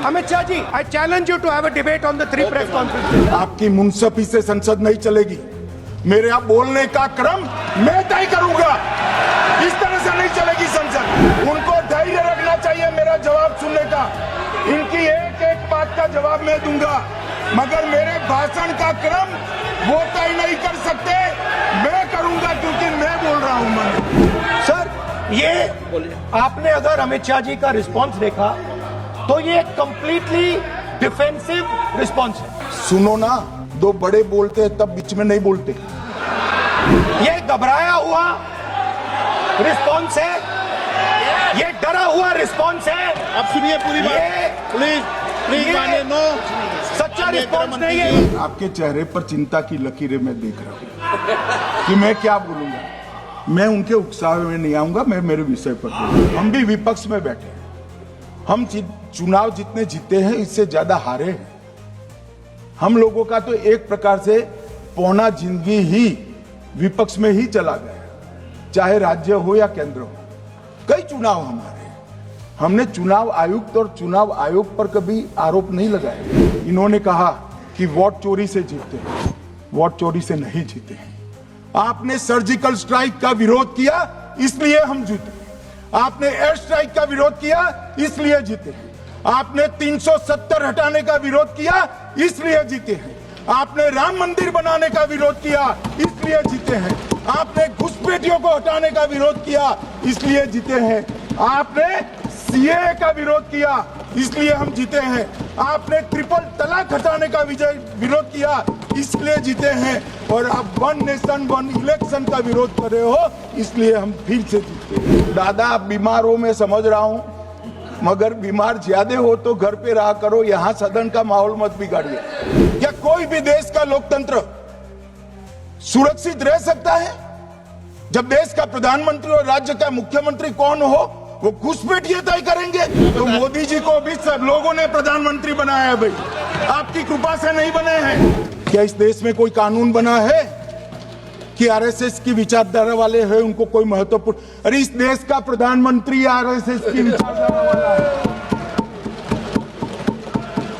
Amit Shah ji, I challenge you to have a debate on the three press conferences. आपकी मुंसफी से संसद नहीं चलेगी। मेरे यहाँ बोलने का क्रम मैं तय करूंगा। इस तरह से नहीं चलेगी संसद। उनको धैर्य रखना चाहिए मेरा जवाब सुनने का। इनकी एक एक बात का जवाब मैं दूंगा, मगर मेरे भाषण का क्रम वो तय नहीं कर सकते, मैं करूंगा क्योंकि मैं बोल रहा हूं। मैं सर, ये आपने अगर अमित शाह जी का रिस्पॉन्स देखा तो ये कंप्लीटली डिफेंसिव रिस्पॉन्स है। सुनो ना, दो बड़े बोलते हैं तब बीच में नहीं बोलते। ये घबराया हुआ रिस्पॉन्स है, ये डरा हुआ रिस्पॉन्स है। अब सुनिए पूरी बात, प्लीज प्लीज मानिए। नो, सच्चा रिस्पॉन्स नहीं है। आपके चेहरे पर चिंता की लकीरें मैं देख रहा हूं कि मैं क्या बोलूंगा। मैं उनके उत्साह में नहीं आऊंगा, मैं मेरे विषय पर बोलूंगा। हम भी विपक्ष में बैठे हैं। हम चुनाव जितने जीते हैं इससे ज्यादा हारे हैं। हम लोगों का तो एक प्रकार से पौना जिंदगी ही विपक्ष में ही चला गया, चाहे राज्य हो या केंद्र हो। कई चुनाव हमारे, हमने चुनाव आयुक्त और चुनाव आयोग पर कभी आरोप नहीं लगाया। इन्होंने कहा कि वोट चोरी से जीते हैं, वोट चोरी से नहीं जीते हैं। आपने सर्जिकल स्ट्राइक का विरोध किया इसलिए हम जीते। आपने एयर स्ट्राइक का विरोध किया इसलिए जीते हैं। आपने 370 हटाने का विरोध किया इसलिए जीते हैं। आपने राम मंदिर बनाने का विरोध किया इसलिए जीते हैं। आपने घुसपैठियों को हटाने का विरोध किया इसलिए जीते हैं। आपने सीए का विरोध किया इसलिए हम जीते हैं। आपने ट्रिपल तलाक हटाने का विरोध किया इसलिए जीते हैं। और अब वन नेशन वन इलेक्शन का विरोध कर रहे हो इसलिए हम फिर से जीते। दादा, आप बीमार हो मैं समझ रहा हूं, मगर बीमार ज्यादा हो तो घर पे रहा करो, यहां सदन का माहौल मत बिगाड़िए। क्या कोई भी देश का लोकतंत्र सुरक्षित रह सकता है जब देश का प्रधानमंत्री और राज्य का मुख्यमंत्री कौन हो वो घुसपैठिए तय करेंगे? तो मोदी जी को भी सब लोगों ने प्रधानमंत्री बनाया है भाई, आपकी कृपा से नहीं बने हैं। क्या इस देश में कोई कानून बना है कि आरएसएस की विचारधारा वाले हैं उनको कोई महत्वपूर्ण? अरे इस देश का प्रधानमंत्री आरएसएस की विचारधारा वाला है।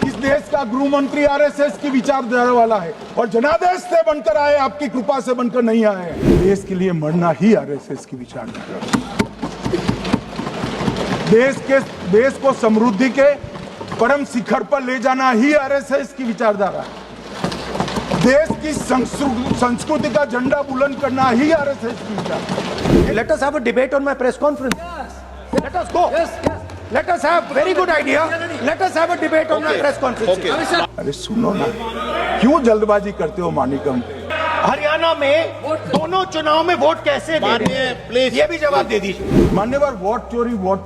इस देश का गृह मंत्री आरएसएस की विचारधारा वाला है और जनादेश से बनकर आए, आपकी कृपा से बनकर नहीं आए। देश के लिए मरना ही आरएसएस की विचारधारा। देश को समृद्धि के परम शिखर पर ले जाना ही आरएसएस की विचारधारा है। देश की संस्कृति का झंडा बुलंद करना ही आरएसएस की विचारधारा। Let us have a debate on my press conference. Let us go. Let us have very good idea. Let us have a debate on my press conference. अरे सुनो ना, क्यों जल्दबाजी करते हो मानिकम? हरियाणा में दोनों चुनाव में वोट कैसे दे रहे हैं? प्लीज ये भी जवाब दे दीजिए। मान्यवर, वोट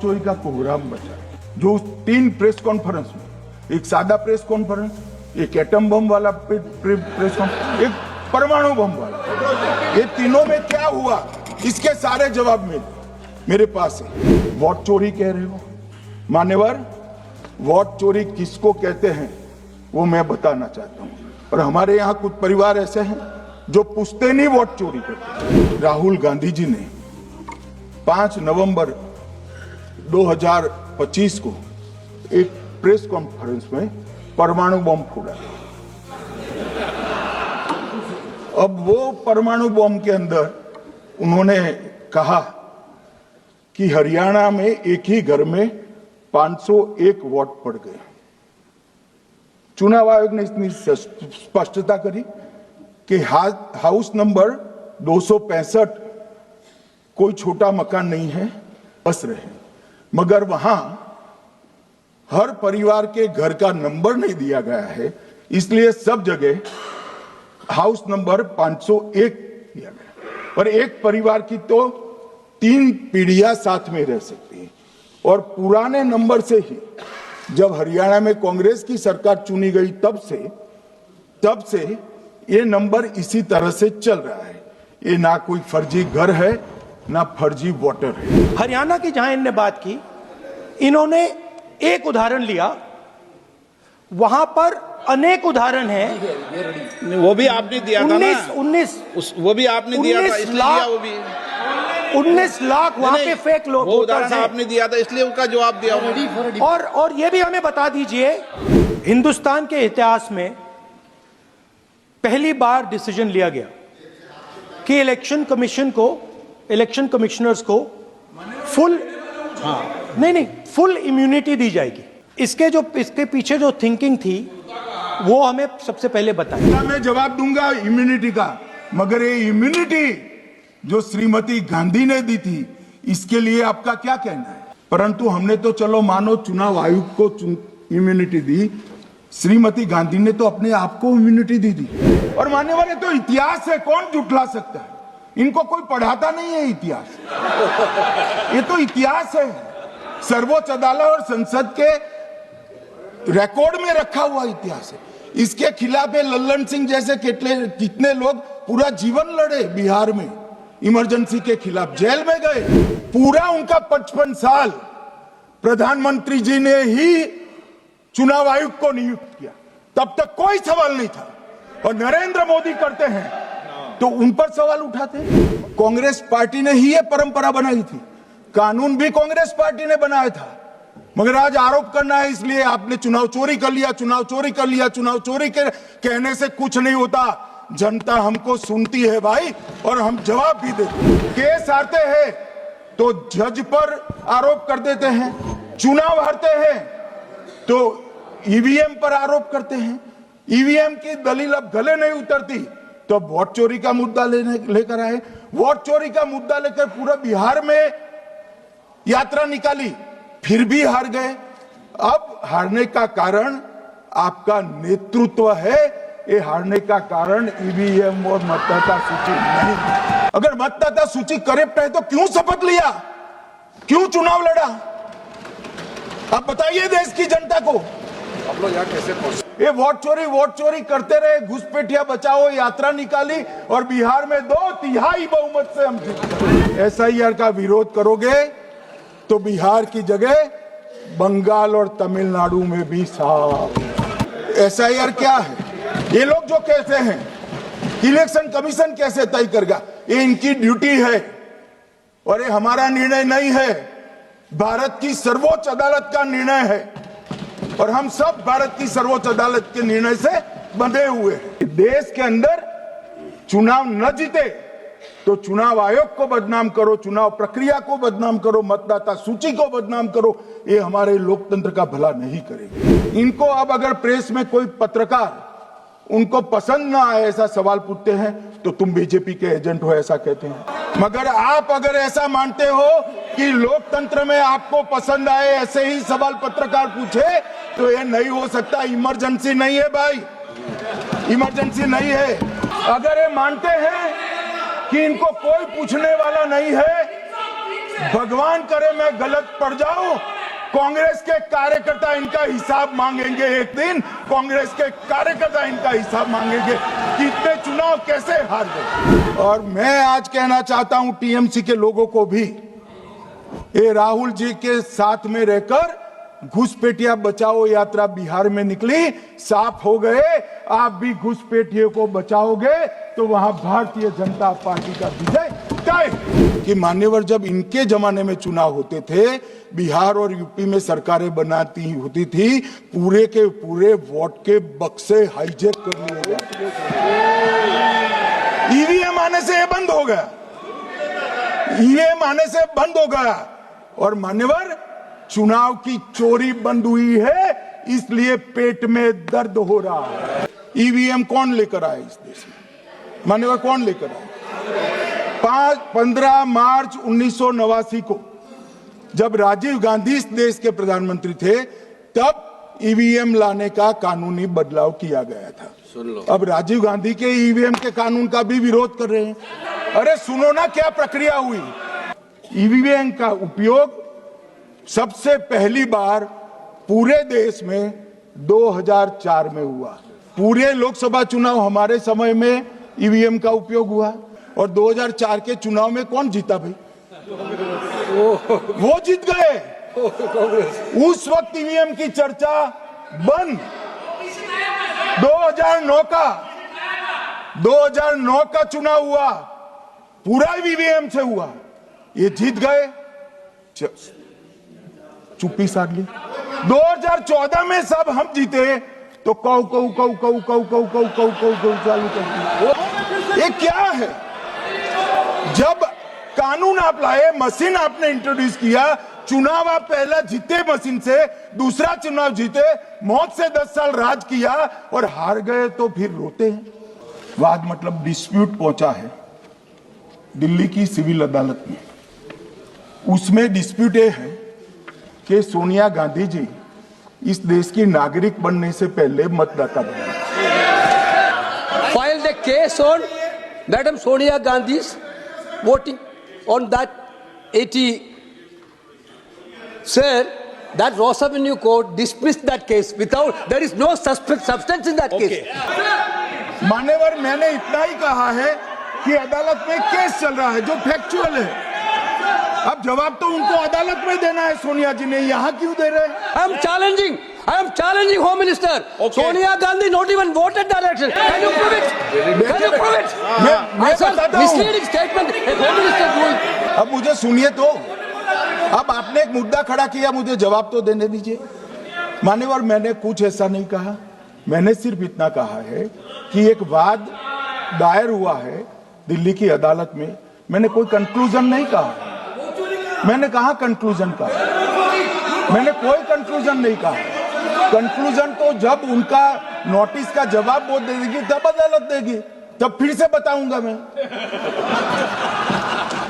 चोरी का प्रोग्राम बचा जो 3 प्रेस कॉन्फ्रेंस में, एक सादा प्रेस कॉन्फ्रेंस, एक एटम बम वाला प्रेस कॉन्फ्रेंस, एक परमाणु बम वाला, ये तीनों में क्या हुआ इसके सारे जवाब मेरे पास है। वोट चोरी कह रहे हो मान्यवर, वोट चोरी किसको कहते हैं वो मैं बताना चाहता हूं। और हमारे यहाँ कुछ परिवार ऐसे हैं जो पूछते नहीं वोट चोरी करते। राहुल गांधी जी ने 5 नवंबर 2025 को एक प्रेस कॉन्फ्रेंस में परमाणु बम फोड़ा। अब वो परमाणु बम के अंदर उन्होंने कहा कि हरियाणा में एक ही घर में 501 वोट पड़ गए। चुनाव आयोग ने इतनी स्पष्टता करी कि हाउस नंबर 265 कोई छोटा मकान नहीं है, बस रहे, मगर वहां हर परिवार के घर का नंबर नहीं दिया गया है, इसलिए सब जगह हाउस नंबर 501 दिया गया। और एक परिवार की तो 3 पीढ़ियां साथ में रह सकती हैं। और पुराने नंबर से ही जब हरियाणा में कांग्रेस की सरकार चुनी गई तब से ये नंबर इसी तरह से चल रहा है। ये ना कोई फर्जी घर है ना फर्जी वोटर है। हरियाणा की जहां इनने बात की, इन्होंने एक उदाहरण लिया, वहां पर अनेक उदाहरण हैं। वो भी आपने दिया था ना, 19 वो भी आपने दिया था, इसलिए वो भी 19 लाख वहां पे नहीं, फेक लोग वो उदाहरण वोटर्स हैं। आपने दिया था इसलिए उसका जवाब दिया हूं। और ये भी हमें बता दीजिए, हिंदुस्तान के इतिहास में पहली बार डिसीजन लिया गया कि इलेक्शन कमिश्नर्स को फुल नहीं फुल इम्यूनिटी दी जाएगी। इसके पीछे जो थिंकिंग थी वो हमें सबसे पहले बताइए। मैं जवाब दूंगा इम्यूनिटी का, मगर ये इम्यूनिटी जो श्रीमती गांधी ने दी थी इसके लिए आपका क्या कहना है? परंतु हमने तो चलो मानो चुनाव आयोग को इम्यूनिटी दी, श्रीमती गांधी ने तो अपने आप को इम्यूनिटी दी थी। और मान्यवर ये तो इतिहास है, कौन जुटला सकता है? इनको कोई पढ़ाता नहीं है इतिहास, ये तो इतिहास है, सर्वोच्च अदालत और संसद के रिकॉर्ड में रखा हुआ इतिहास है। इसके खिलाफ लल्लन सिंह जैसे कितने लोग पूरा जीवन लड़े बिहार में, इमरजेंसी के खिलाफ जेल में गए। पूरा उनका 55 साल प्रधानमंत्री जी ने ही चुनाव आयोग को नियुक्त किया, तब तक कोई सवाल नहीं था। और नरेंद्र मोदी करते हैं तो उन पर सवाल उठाते हैं। कांग्रेस पार्टी ने ही ये परंपरा बनाई थी, कानून भी कांग्रेस पार्टी ने बनाया था। मगर आज आरोप करना है इसलिए आपने चुनाव चोरी कर लिया, चुनाव चोरी कर लिया, चुनाव चोरी के कहने से कुछ नहीं होता। जनता हमको सुनती है भाई, और हम जवाब भी देते। केस हारते हैं तो जज पर आरोप कर देते हैं, चुनाव हारते हैं तो ईवीएम पर आरोप करते हैं। ईवीएम की दलील अब गले नहीं उतरती तो वोट चोरी का मुद्दा लेकर आए। वोट चोरी का मुद्दा लेकर पूरा बिहार में यात्रा निकाली, फिर भी हार गए। अब हारने का कारण आपका नेतृत्व है, ये हारने का कारण ईवीएम और मतदाता सूची नहीं। अगर मतदाता सूची करेक्ट है तो क्यों शपथ लिया, क्यों चुनाव लड़ा? आप बताइए देश की जनता को। आप लोग यहाँ कैसे पहुंचे? ये वोट चोरी करते रहे, घुसपैठिया बचाओ यात्रा निकाली और बिहार में 2/3 बहुमत से हम जीते। एसआईआर का विरोध करोगे तो बिहार की जगह बंगाल और तमिलनाडु में भी साफ। एसआईआर क्या है? ये लोग जो कहते हैं इलेक्शन कमीशन कैसे तय करेगा, ये इनकी ड्यूटी है और ये हमारा निर्णय नहीं है, भारत की सर्वोच्च अदालत का निर्णय है। और हम सब भारत की सर्वोच्च अदालत के निर्णय से बंधे हुए हैं। देश के अंदर चुनाव न जीते तो चुनाव आयोग को बदनाम करो, चुनाव प्रक्रिया को बदनाम करो, मतदाता सूची को बदनाम करो, ये हमारे लोकतंत्र का भला नहीं करेगा। इनको अब अगर प्रेस में कोई पत्रकार उनको पसंद ना आए ऐसा सवाल पूछते हैं तो तुम बीजेपी के एजेंट हो ऐसा कहते हैं। मगर आप अगर ऐसा मानते हो कि लोकतंत्र में आपको पसंद आए ऐसे ही सवाल पत्रकार पूछे तो ये नहीं हो सकता। इमरजेंसी नहीं है भाई, इमरजेंसी नहीं है। अगर ये मानते हैं कि इनको कोई पूछने वाला नहीं है, भगवान करे मैं गलत पड़ जाऊं, कांग्रेस के कार्यकर्ता इनका हिसाब मांगेंगे। एक दिन कांग्रेस के कार्यकर्ता इनका हिसाब मांगेंगे कि इतने चुनाव कैसे हार गए। और मैं आज कहना चाहता हूं टीएमसी के लोगों को भी, ये राहुल जी के साथ में रहकर घुसपैठिया बचाओ यात्रा बिहार में निकली, साफ हो गए। आप भी घुसपैठियों को बचाओगे तो वहां भारतीय जनता पार्टी का विजय तय। कि मान्यवर जब इनके जमाने में चुनाव होते थे, बिहार और यूपी में सरकारें बनाती होती थी, पूरे के पूरे वोट के बक्से हाईजैक कर लिए गए। ईवीएम आने से ये बंद हो गया, ईवीएम आने से बंद हो गया। और मान्यवर चुनाव की चोरी बंद हुई है, इसलिए पेट में दर्द हो रहा है। ईवीएम कौन लेकर आए इस देश में? मान्यवर कौन लेकर आए? 15 मार्च 1989 को जब राजीव गांधी इस देश के प्रधानमंत्री थे, तब ईवीएम लाने का कानूनी बदलाव किया गया था। सुन लो। अब राजीव गांधी के ईवीएम के कानून का भी विरोध कर रहे हैं। अरे सुनो ना क्या प्रक्रिया हुई। ईवीएम का उपयोग सबसे पहली बार पूरे देश में 2004 में हुआ। पूरे लोकसभा चुनाव हमारे समय में ईवीएम का उपयोग हुआ। और 2004 के चुनाव में कौन जीता भाई? वो जीत गए। उस वक्त ईवीएम की चर्चा बंद। 2009 का चुनाव हुआ, पूरा ईवीएम से हुआ। ये जीत गए, चुप्पी साध ली। 2014 में सब हम जीते तो कौ कौ कौ कौ कौ कौ कौ कौ कौ कौ चालू कर दी। ये क्या है? जब कानून आप लाए, मशीन आपने इंट्रोड्यूस किया, चुनाव आप पहला जीते मशीन से, दूसरा चुनाव जीते, मौत से 10 साल राज किया और हार गए तो फिर रोते हैं। वाद मतलब डिस्प्यूट पहुंचा है दिल्ली की सिविल अदालत में। उसमें डिस्प्यूट ये है कि सोनिया गांधी जी इस देश की नागरिक बनने से पहले मतदाता बने। Filed a case on Madam Sonia Gandhi's voting on that 80. Sir, that Ross Avenue Court dismissed that case without, there is no substance in that case. मान्यवर, मैंने इतना ही कहा है कि अदालत में केस चल रहा है जो फैक्चुअल है। अब जवाब तो उनको अदालत में देना है, सोनिया जी ने, यहाँ क्यों दे रहे हैं? I am challenging Home Minister. Sonia Gandhi not even voted that election. Can you prove it? Can you prove it? मैं बताता हूँ। Misleading statement. A Home Minister doing. अब मुझे सुनिए तो, अब आपने एक मुद्दा खड़ा किया, मुझे जवाब तो देने दीजिए। मान्यवर, मैंने कुछ ऐसा नहीं कहा, मैंने सिर्फ इतना कहा है कि एक वाद दायर हुआ है दिल्ली की अदालत में। मैंने कोई कंक्लूजन नहीं कहा, मैंने कहा कंक्लूजन कहा, मैंने कोई कंक्लूजन नहीं कहा। कंक्लूजन तो जब उनका नोटिस का जवाब वो दे देगी तब अदालत देगी, तब फिर से बताऊंगा मैं।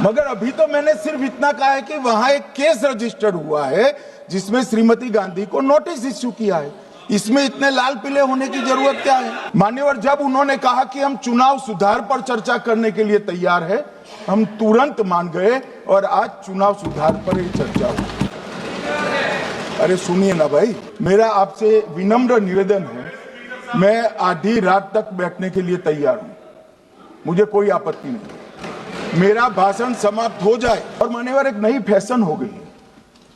मगर अभी तो मैंने सिर्फ इतना कहा है कि वहां एक केस रजिस्टर्ड हुआ है जिसमें श्रीमती गांधी को नोटिस इश्यू किया है। इसमें इतने लाल पीले होने की जरूरत क्या है? मान्यवर, जब उन्होंने कहा कि हम चुनाव सुधार पर चर्चा करने के लिए तैयार है, हम तुरंत मान गए और आज चुनाव सुधार पर ही चर्चा हुई। अरे सुनिए ना भाई, मेरा आपसे विनम्र निवेदन है, मैं आधी रात तक बैठने के लिए तैयार हूं, मुझे कोई आपत्ति नहीं। मेरा भाषण समाप्त हो जाए और मान्यवर, एक नई फैशन हो गई है,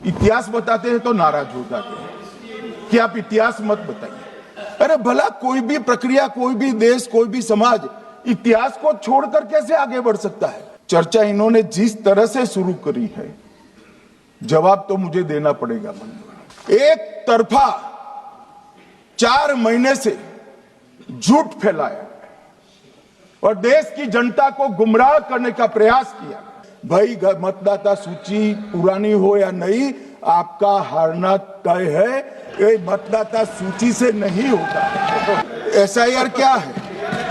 इतिहास बताते हैं तो नाराज हो जाते हैं कि आप इतिहास मत बताइए। अरे भला कोई भी प्रक्रिया, कोई भी देश, कोई भी समाज इतिहास को छोड़कर कैसे आगे बढ़ सकता है? चर्चा इन्होंने जिस तरह से शुरू करी है, जवाब तो मुझे देना पड़ेगा। एक तरफा 4 महीने से झूठ फैलाया और देश की जनता को गुमराह करने का प्रयास किया। भाई, मतदाता सूची पुरानी हो या नहीं, आपका हारना तय है। ये मतदाता सूची से नहीं होता। एसआईआर क्या है?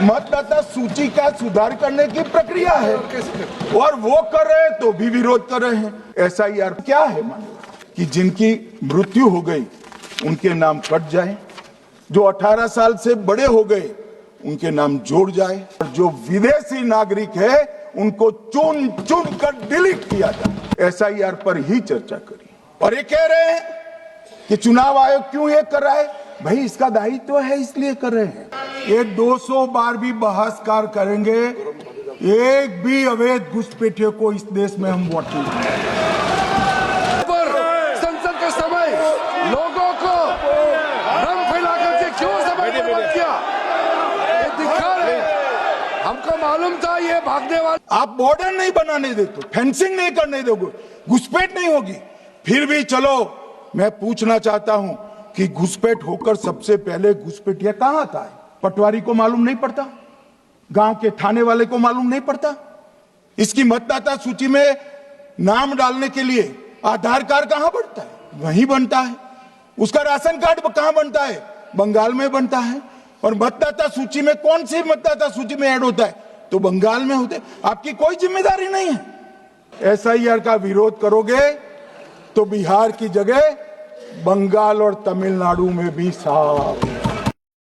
मतदाता सूची का सुधार करने की प्रक्रिया है और वो कर रहे हैं तो भी विरोध कर रहे हैं। एसआईआर क्या है? मानो कि जिनकी मृत्यु हो गई उनके नाम कट जाए, जो 18 साल से बड़े हो गए उनके नाम जोड़ जाए, और जो विदेशी नागरिक है उनको चुन चुन कर डिलीट किया जाए। एसआईआर पर ही चर्चा करी। और ये कह रहे हैं कि चुनाव आयोग क्यों ये कर रहा है? भाई, इसका दायित्व है इसलिए कर रहे हैं। ये 200 बार भी बहसकार करेंगे, एक भी अवैध घुसपैठियों को इस देश में हम वोट नहीं देंगे। संसद के समय लोगों को भ्रम फैला करके क्यों समय बर्बाद किया? ये दिखा रहे, हमको मालूम था ये भागने वाले। आप बॉर्डर नहीं बनाने देते, फेंसिंग नहीं करने दोगे, घुसपैठ नहीं होगी, फिर भी चलो मैं पूछना चाहता हूं कि घुसपैठ होकर सबसे पहले घुसपैठिया कहां आता है? पटवारी को मालूम नहीं पड़ता? गांव के थाने वाले को मालूम नहीं पड़ता? इसकी मतदाता सूची में नाम डालने के लिए आधार कार्ड कहां बनता है? वहीं बनता है। उसका राशन कार्ड कहां बनता है? बंगाल में बनता है। और मतदाता सूची में कौन सी मतदाता सूची में ऐड होता है? तो बंगाल में होते। आपकी कोई जिम्मेदारी नहीं है। एसआईआर का विरोध करोगे तो बिहार की जगह बंगाल और तमिलनाडु में भी साफ